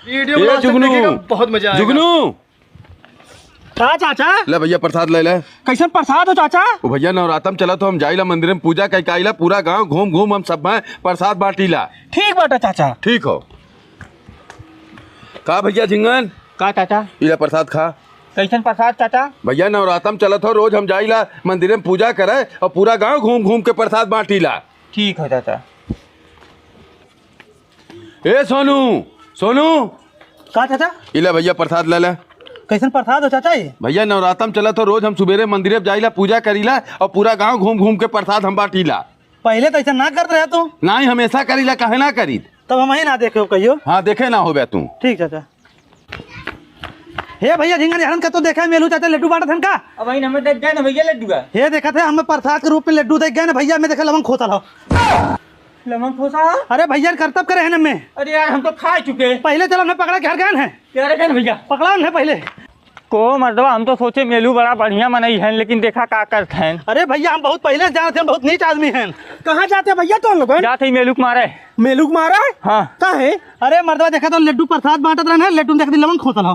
Video बना सकते बहुत मजा आएगा। जुगनू का चाचा ले भैया प्रसाद ले ले। कैसन प्रसाद हो चाचा? ओ भैया नवरात्रम चला तो हम जाइला मंदिर में पूजा कई काइला पूरा गांव घूम घूम हम सब में प्रसाद बांटीला। ठीक बाटा चाचा। ठीक हो का भैया झिंगन का चाचा इला प्रसाद खा। कैसन प्रसाद चाचा? भैया नवरात्रम चलत हो रोज हम जाइला मंदिर में पूजा करे और पूरा गांव घूम घूम के प्रसाद बांटीला। ठीक है चाचा। ए सोनू सोनू का चाचा इला भैया प्रसाद ले ले। कैसन प्रसाद हो चाचा? ये भैया नवरात्रम चला तो रोज हम सुबेरे मंदिर में जाइला पूजा करीला और पूरा गांव घूम घूम के प्रसाद हम बांटीला। पहले तो ऐसा ना करते रहे तू। ना ही हमेशा करीला काहे ना करी। तब हम ही ना देखे कहियो। हाँ देखे ना हो बे तू। ठीक चाचा। हे भैया झिंगन हरन का तो देखा मेलू चाचा लड्डू बांटत हन का। अब वही हमें देख गए ना भैया लड्डू का। हे देखा थे हमें प्रसाद के रूप में लड्डू देख गए ना भैया। मैं देखा लवंग खोसा लो। लमन खोसा। अरे भैया करतब करे है में। अरे यार हम तो खा चुके। पहले चलो हमने पकड़ा के हर गए हैं। क्या रे भैया पकड़ा हमने पहले को मर्दवा। हम तो सोचे मेलू बड़ा बढ़िया मनई है लेकिन देखा का करते हैं। अरे भैया हम बहुत पहले जानते हैं, बहुत नीच आदमी हैं। कहाँ जाते हैं भैया तुम लोग? जाते ही मेलू मारे। मेलू मारा हाँ का है? अरे मर्दवा देखा तो लड्डू प्रसाद बांटत रहे लड्डू देख दी लवंग खोसल हो।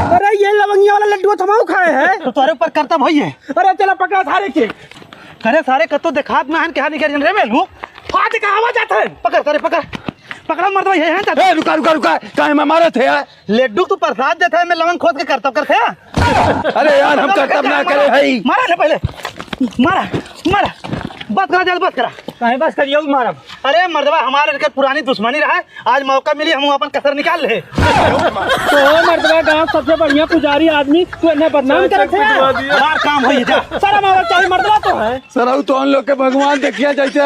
अरे ये लवंगिया वाला लड्डू थमाऊ खाए है। तो तुम्हारे ऊपर कर्तव्य भैया। अरे चला पकड़ा सारे के। अरे सारे कत्तो देखात में हैं क्या नहीं कर रे मेलू। फाट का आवाज आता है। पकड़ सारे पकड़ पकड़ा मर्दवा ये है चाचा। ए रुका रुका रुका काहे में मारे थे यार। लड्डू तो प्रसाद देता है मैं लवंग खोद के कर्तव्य करते हैं। अरे यार हम कर्तव्य ना करे भाई। मारा ना पहले मारा मारा बस करा जल्द बस करा। कहीं बस करिए मारब। अरे मर्दवा हमारे लड़के पुरानी दुश्मनी रहा है, आज मौका मिली हम अपन कसर निकाल ले। तो मर्दवा गांव सबसे बढ़िया पुजारी आदमी तू इन्हें बदनाम करते हैं। हमारा काम हो जा सारा मामला चाहिए मर्दवा तो है। सर तो हम लोग के भगवान देखिए जैसे